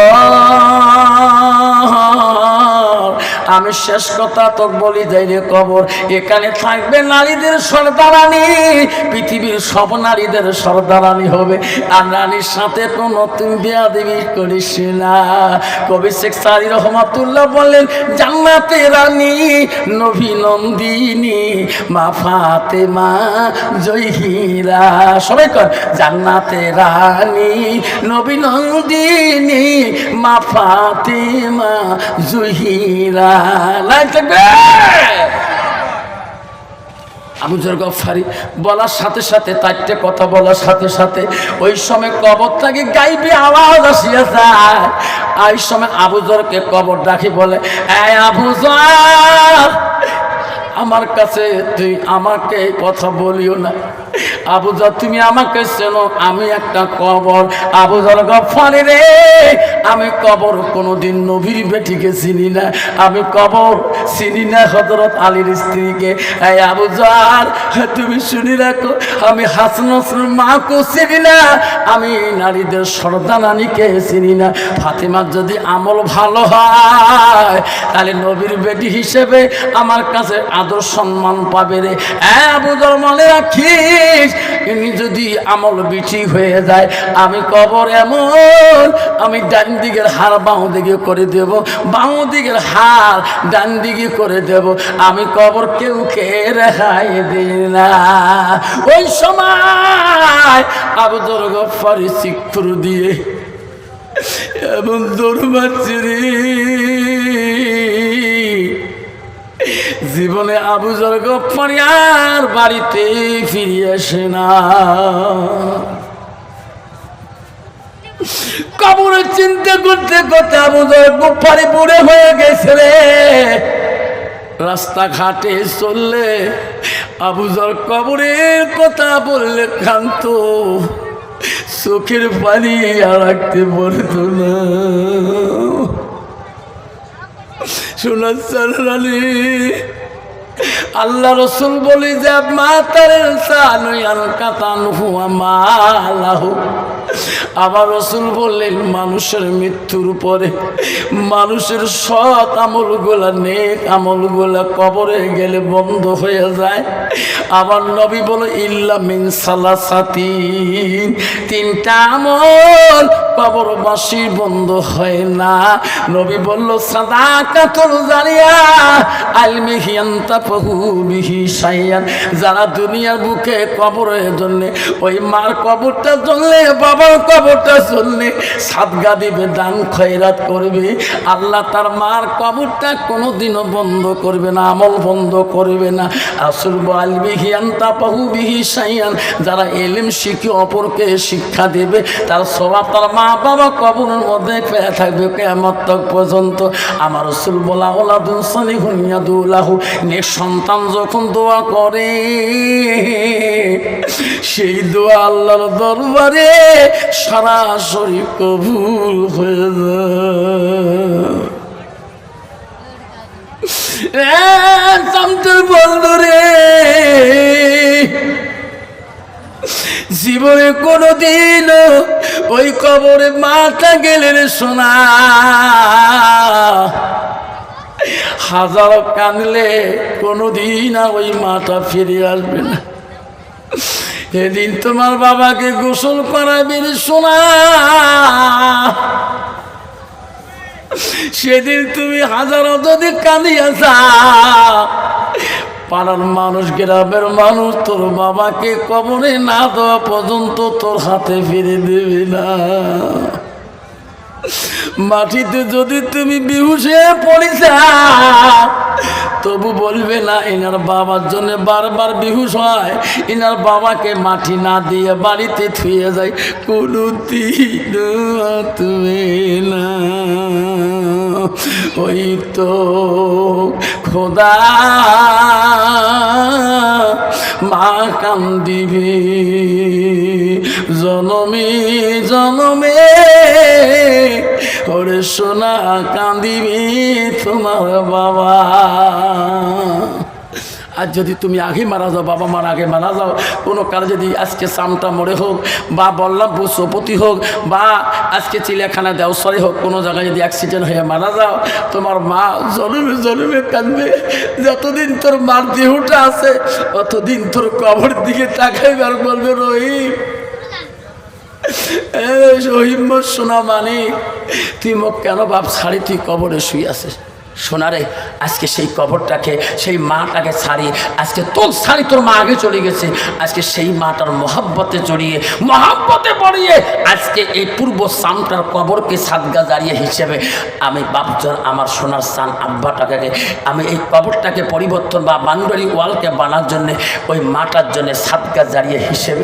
আমি শেষ কথা তো বলি যাই রে কবর, এখানে থাকবে নারীদের সর্দারানি, পৃথিবীর সব নারীদের সর্দারানি হবে, আর রানীর সাথে কোনো তুমি বেয়াদবি করিস না। কবি শেখ সাদি রহমাতুল্লাহ বললেন, জান্নাতে রানী নবী নন্দিনী মা ফাতেমা জহিরা। সবাই কর, জান্নাতে রানী নবী নন্দিনী মা ফাতেমা জহিরা। আবু যর গফফারি বলার সাথে সাথে, চারটে কথা বলার সাথে সাথে ওই সময় কবর থেকে গাইবে আওয়াজ আসিয়া যায়। আর ওই সময় আবু যরকে কবর ডাকি বলে, এই আবু যর, আমার কাছে তুই আমাকে কথা বলিও না। আবু যর তুমি আমাকে চেনো, আমি একটা কবর। আবু যর গফফারি রে, আমি কবর কোনোদিন নবীর বেটিকে চিনি না, আমি কবর চিনি না হযরত আলীর স্ত্রীকে। এই আবু যর তুমি শুনি রাখো, আমি হাসান হোসেনের মাকে চিনি না, আমি নারীদের সর্দারানিকে চিনি না। ফাতেমার যদি আমল ভালো হয় তাহলে নবীর বেটি হিসেবে আমার কাছে আদর সম্মান পাবে রে। আবু যর মনে রাখিস, ইনি যদি আমল বিঠি হয়ে যায়, আমি কবর এমন, আমি ডান দিকের হার বাঁ দিকে করে দেব, বাঁ দিকের হার ডান দিকে করে দেব, আমি কবর কেউ কে রেহাই দিই না। ওই সময় আবু যর গফফারি চিৎকার দিয়ে এমন দৌড় মারছে রে, জীবনে আবু যর গফফারি আর বাড়িতে ফিরে আসে না। কবরের চিন্তা করতে করতে আবু যর গফফারি বুড়ে হয়ে গেছে রে। রাস্তাঘাটে চললে আবু যর কবরের কথা বললে কান্ত, চোখের পানি আর রাখতে পারতো না। শোনা চালানি আল্লাহ রসুল বলি যে আবার রসুল বললেন, মানুষের মৃত্যুর পরে মানুষের সৎ আমলগুলা, নেক আমলগুলা কবরে গেলে বন্ধ হয়ে যায়। আবার নবী বলে, ইল্লা মিন সালাসাতিন, তিনটা আমল কবরবাসী বন্ধ হয় না। নবী বলল, সাদাকাতুল জারিয়া, আলমিহি আনতাফহু বিহি শাইয়ান। যারা দুনিয়ার বুকে কবরের জন্য, ওই মার কবরটা জ্বললে, বাবার কবরটা জ্বললে সাদগা দিবে, দান খয়রাত করবে, আল্লাহ তার মার কবরটা কোনোদিনও বন্ধ করবে না, আমল বন্ধ করবে না। আসল আলমিহি আনতাফহু বিহি শাইয়ান, যারা ইলম শিখে অপরকে শিক্ষা দেবে, তার সওয়াব তার মা বাবা কবরের মধ্যে পেয়ে থাকবে কিয়ামত পর্যন্ত। আমার রাসূল বলা, ওলাদুন সালিহুন ইয়াদুলাহু, নেক সন্তান যখন দোয়া করে সেই দোয়া আল্লাহর দরবারে সরাসরি কবুল হয়ে যায়। শামতুল বন্ধুরে, জীবনে কোনোদিন ওই কবরে মাথা গেলে রে সোনা, হাজার কানলে কোনোদিন আর ওই মাথা ফিরে আসবে না। এদিন তোমার বাবাকে গোসল করাবে রে সোনা, সেদিন তুমি হাজারো যদি কাঁদিয়াছা, পাড়ার মানুষ গ্রামের মানুষ তোর বাবাকে কবরে না দেওয়া পর্যন্ত তোর হাতে ফিরে দেবে না। মাটিতে যদি তুমি বেহুশে পড়িস তবু বলবে না এনার বাবার জন্য বারবার বেহুশ হয়, এনার বাবাকে মাটি না দিয়ে বাড়িতে থুয়ে যায়, কোনো দিন তুমি না। ওই তো খোদা মা কান্দিবি জনমে জনমে, ওরে সোনা কান্দিবি তোমার বাবা। আর যদি তুমি আগে মারা যাও, বাবা মার আগে মারা যাও, কোনো কারো যদি আজকে সামটা মরে হোক বা বল্লভপুর সপতি হোক বা আজকে চিড়িয়াখানা দেওসরে হোক, কোনো জায়গায় যদি অ্যাক্সিডেন্ট হয়ে মারা যাও, তোমার মা জনমে জনমে কাঁদবে। যতদিন তোর মার দেহটা আছে অতদিন তোর কবর দিকে তাকাইবে আর বলবে রহিম রহিম সোনা মানে তুই মোক কেন বাপ ছাড়ি তুই কবরে শুয়ে আছিস। সোনারে আজকে সেই কবরটাকে সেই মাটাকে ছাড়ি, আজকে তোর ছাড়ি তোর মা আগে চলে গেছে, আজকে সেই মাটার মহাব্বতে জড়িয়ে মহাব্বতে পড়িয়ে আজকে এই পূর্ব সামটার কবরকে সাদগা জারিয়ে হিসেবে আমি বাপজন আমার সোনার সান আব্বাটাকে আমি এই কবরটাকে পরিবর্তন বা বান্ডারি ওয়ালকে বানার জন্যে ওই মাটার জন্যে সাদগা জারিয়ে হিসেবে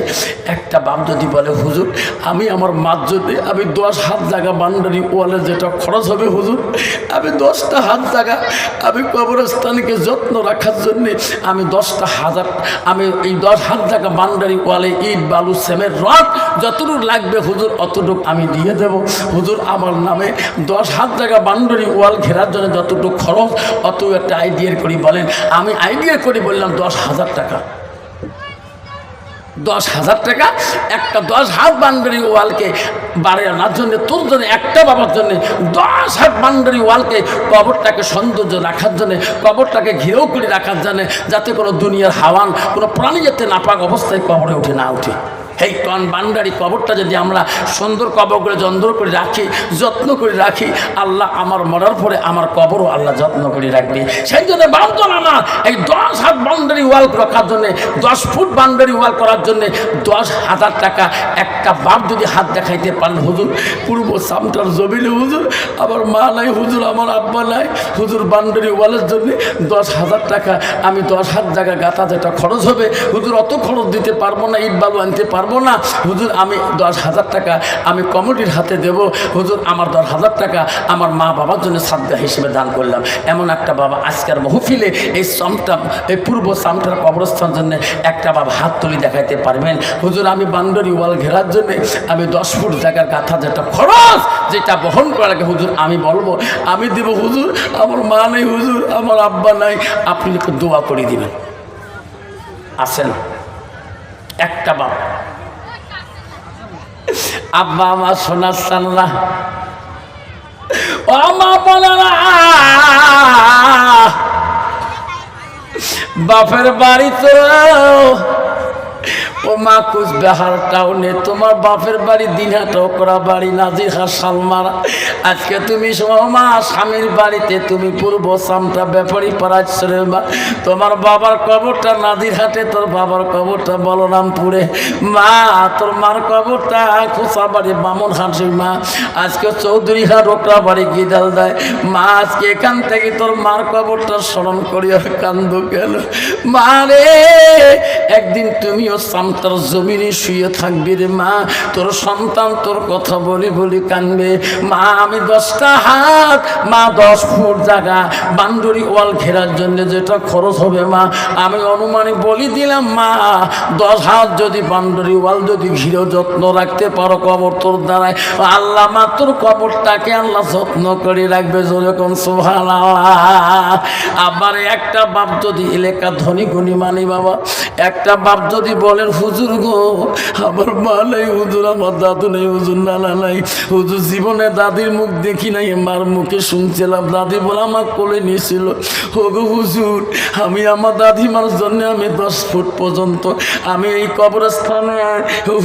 একটা বাপ যদি বলে হুজুর আমি আমার মার জন্যে আমি 10 হাত জায়গা বান্ডারি ওয়ালে যেটা খরচ হবে হুজুর, আমি 10টা হাত জায়গা আমি কবরস্থানকে যত্ন রাখার জন্যে আমি 10টা হাজার আমি এই 10 হাত জায়গা বান্ডারি ওয়ালে ইট বালু সেমের রড যতটুকু লাগবে হুজুর অতটুকু আমি দিয়ে দেব হুজুর। আমার নামে 10 হাত জায়গা বান্ডারি ওয়াল ঘেরার জন্য যতটুকু খরচ অত একটা আইডিয়া করি বলেন। আমি আইডিয়া করি বললাম 10,000 টাকা, 10,000 টাকা একটা 10 হাত বান্ডারি ওয়ালকে বাড়ানোর জন্য, তোর জন্য একটা বাবার জন্য 10 হাত বান্ডারি ওয়ালকে কবরটাকে সৌন্দর্য রাখার জন্য, কবরটাকে ঘিরেও করে রাখার জন্য, যাতে কোনো দুনিয়ার হাওয়ান কোনো প্রাণী যাতে নাপাক অবস্থায় কবরে উঠে না উঠে। এই কন বান্ডারি কবরটা যদি আমরা সুন্দর কবর করে যন্ত্র করে রাখি, যত্ন করে রাখি, আল্লাহ আমার মরার পরে আমার কবরও আল্লাহ যত্ন করে রাখবে। সেই জন্য বান্ধন আমার এই 10 হাত বান্ডারি ওয়াল রাখার জন্যে, 10 ফুট বান্ডারি ওয়াল করার জন্যে 10,000 টাকা একটা বাপ যদি হাত দেখাইতে পারেন হুজুর পূর্ব সামটার জমিনে হুজুর আমার মা নাই হুজুর আমার আব্বা নাই হুজুর বান্ডারি ওয়ালের জন্যে 10,000 টাকা আমি 10 হাত জায়গা গাঁথা যেটা খরচ হবে হুজুর অত খরচ দিতে পারবো না, ইট বালু আনতে পারবো না হুজুর, আমি 10,000 টাকা আমি কমিটির হাতে দেব হুজুর, আমার 10,000 টাকা আমার মা বাবার জন্য সাদগা হিসেবে দান করলাম। এমন একটা বাবা আজকের মহফিলে এই সামটা এই পূর্ব সামটার কবরস্থান জন্য একটা বাবা হাত তুলি দেখাইতে পারবেন হুজুর আমি বান্ডারি ওয়াল ঘেরার জন্য আমি 10 ফুট জায়গার গাঁথা যেটা খরচ যেটা বহন করার আগে হুজুর আমি বলবো আমি দেব হুজুর, আমার মা নেই হুজুর আমার আব্বা নাই, আপনি একটু দোয়া করে দিবেন। আসেন একটা বাবা আব্বা আমার সোনার সান্না ও মা বলারা বাপের বাড়ি তো ও মা কুচবিহার টাউনে তোমার বাপের বাড়ি দিনহাটা ওকরা বাড়ি নাজিরহাট শালমারা। আজকে তুমি মা স্বামীর বাড়িতে তুমি পূর্ব সামটা ব্যাপারী পাড়াচ্ছরে মা তোমার বাবার কবরটা নাজিরহাটে, তোর বাবার কবরটা বলরামপুরে, মা তোর মার কবরটা খোসাবাড়ি বামনহাটের মা আজকে চৌধুরীহাট ওকরা বাড়ি গিদাল দেয় মা। আজকে এখান থেকে তোর মার কবরটা স্মরণ করিয়া কান্দ কেন মা রে, একদিন তুমিও সামতার জমিনে শুয়ে থাকবি রে মা, তোর সন্তান তোর কথা বলি বলি কানবে মা। আমি 10টা হাত মা 10 ফুট জায়গা বান্ডারি ওয়াল ঘেরার জন্য যেটা খরচ হবে মা আমি অনুমানে বলি দিলাম মা 10 হাত যদি বান্ডারি ওয়াল যদি ঘিরেও যত্ন রাখতে পারো কবর তোর দ্বারায় আল্লাহ মা তোর কবরটাকে আল্লাহ যত্ন করে রাখবে যেরকম সুবহানাল্লাহ। আবার একটা বাপ যদি এলাকা ধনী গুণী মানি বাবা একটা বাপ যদি বলেন হুজুর গো আমার মা নেই হুজুর, আমার দাদু নেই হুজুর, নানা নাই হুজুর, জীবনে দাদির মুখ দেখি নাই, মার মুখে শুনছিলাম, দাদি বলে আমার কোলে নিয়েছিল। ওগো হুজুর আমি আমার দাদিমার জন্য আমি 10 ফুট পর্যন্ত আমি এই কবরস্থানে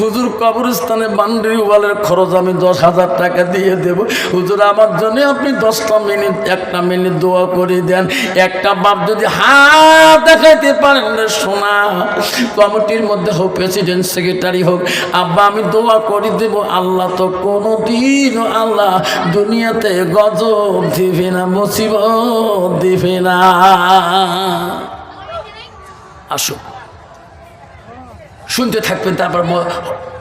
হুজুর কবরস্থানে বান্ডারি ওয়ালের খরচ আমি 10,000 টাকা দিয়ে দেব হুজুর, আমার জন্য আপনি 10টা মিনিট 1টা মিনিট দোয়া করে দেন। একটা বাপ যদি হাত দেখাইতে পারেন রে সোনা, কমিটির মধ্যে হোক, প্রেসিডেন্ট সেক্রেটারি হোক, আব্বা আমি দোয়া করে দেব, আল্লাহ তো কোনোদিন আল্লাহ দুনিয়াতে গজব দিবে না, মুসিবত দিবে না। আসো শুনতে থাকবেন। তারপর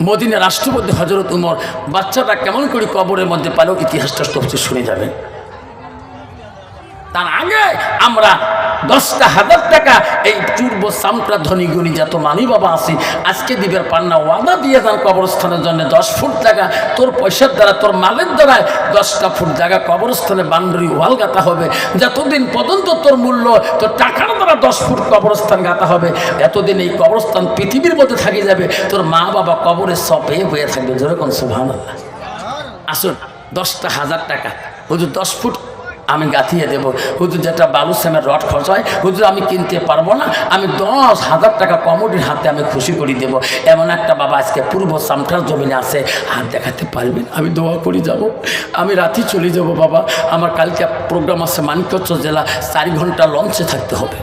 মদিনার রাষ্ট্রপতি হযরত উমর বাচ্চাটা কেমন করে কবরের মধ্যে পালো, ইতিহাসটা তফসির শুনে যাবেন। তার আগে আমরা 10,000 টাকা এই পূর্ব সামটা ধনী গুণী যত মানি বাবা আছি আজকে দিবের পান্না ওয়াদা দিয়ে যান কবরস্থানের জন্য 10 ফুট জায়গা তোর পয়সার দ্বারা তোর মালের দ্বারায় 10টা ফুট জায়গা কবরস্থানে বান্ডারি ওয়াল গাঁথা হবে। যতদিন পর্যন্ত তোর মূল্য তোর টাকার দ্বারা 10 ফুট কবরস্থান গাঁথা হবে, এতদিন এই কবরস্থান পৃথিবীর মধ্যে থাকি যাবে, তোর মা বাবা কবরে সপে হয়ে থাকবে। যেরকম সুবহানাল্লাহ। আসুন 10,000 টাকা হুজুর 10 ফুট আমি গাঁথিয়ে দেবো হুজুর, যেটা বালু সেমের রড খরচ হয় হুজুর আমি কিনতে পারবো না, আমি 10,000 টাকা কমিটির হাতে আমি খুশি করে দেবো। এমন একটা বাবা আজকে পূর্ব সামটার জমিনে আছে, হাত দেখাতে পারবেন? আমি দোয়া করে যাব, আমি রাতে চলে যাব বাবা, আমার কালকে প্রোগ্রাম আছে মানিকগঞ্জ জেলা, 4 ঘন্টা লঞ্চে থাকতে হবে।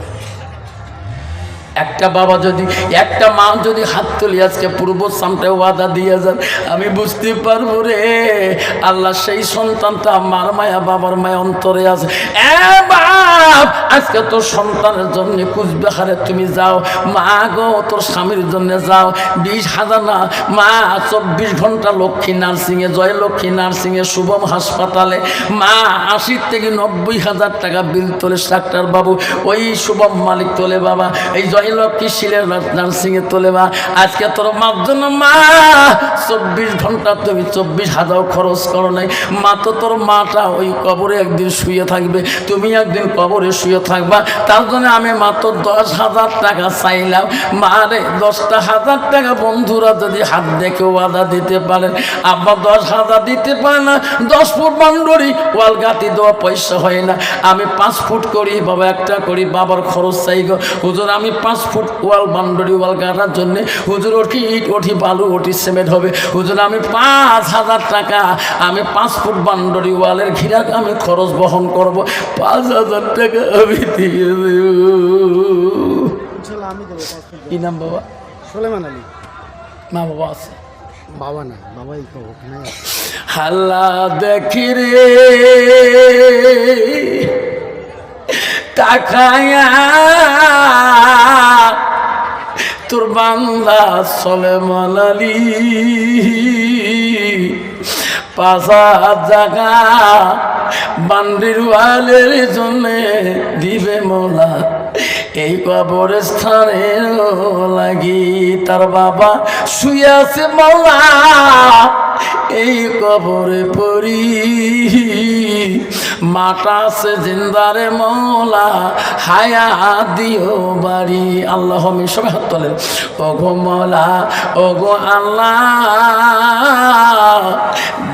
একটা বাবা যদি একটা মা যদি হাত তুলি আজকে পূর্ব সামটায় ওয়াদা দিয়ে যান, আমি বুঝতে পারবো রে আল্লাহ সেই সন্তানটা মার মায়া বাবার মায়া অন্তরে আছে। বাপ আজকে তোর সন্তানের জন্য কুচবিহারে তুমি যাও, মা গো তোর স্বামীর জন্য যাও, 20,000 না মা 24 ঘন্টা লক্ষ্মী নার্সিংয়ে, জয়লক্ষ্মী নার্সিংয়ে, শুভম হাসপাতালে মা 80 থেকে 90,000 টাকা বিল তোলে ডাক্তার বাবু, ওই শুভম মালিক তোলে বাবা, এই লক্ষ্মী শিলের নার্সিংয়ে তোলে মা। আজকে তোর মার জন্য মা 24 ঘন্টা তুমি 24,000 খরচ করো নাই, মা তো তোর মাটা ওই কবরে একদিন শুয়ে থাকবে, তুমি একদিন কবরে শুয়ে থাকবা, তার জন্য আমি মাত্র 10,000 টাকা চাইলাম। মা রে 10,000 টাকা বন্ধুরা যদি হাত দেখে ওয়াদা দিতে পারেন, আব্বা 10,000 দিতে পারে না, 10 ফুট বান্ডারি ওয়াল গাঁথি দেওয়া পয়সা হয় না, আমি 5 ফুট করি বাবা, একটা করি বাবার খরচ চাই গো হুজুর, আমি 5 ফুট ওয়াল বান্ডারি ওয়াল গাঁথার জন্যে হুজুর ওঠি ইট ওঠি বালু ওঠি সিমেন্ট হবে হুজুর, আমি 5,000 টাকা আমি 5 ফুট বান্ডারি ওয়ালের ঘিরা আমি খরচ বহন করব, 5,000 টাকা আমি দিয়ে দেব। কি নাম বাবা? সুলেমান আলী। মা বাবা আছে? বাবা না, বাবা ওখানে আছে। হাল্লা দেখি রে তাকায়া তোর বাংলা সুলেমান আলী 5,000 টাকা বান্ডির ওয়ালের জন্যে দিবে মোলা, এই কবরস্থানের লাগি তার বাবা শুয়ে আছে মাওলা, এই কবরে পড়ি মাটা আছে জিন্দারে মৌলা, হায়া দিও বাড়ি। আল্লাহ সবাই হাত তোলেন। ওগো মৌলা ওগো আল্লাহ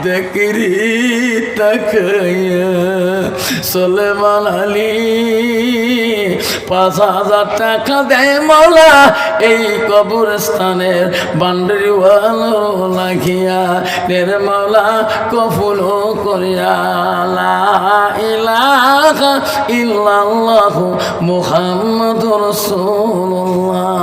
দেখরি তাকাইয়া সুলেমান আলী 5,000 টাকা দেয় মৌলা, এই কবরস্থানের বান্ডারি ওয়াল লাগিয়া নের মৌলা কফুল করিয়া লা ইলাহা ইল্লাল্লাহু মুহাম্মাদুর রাসূলুল্লাহ।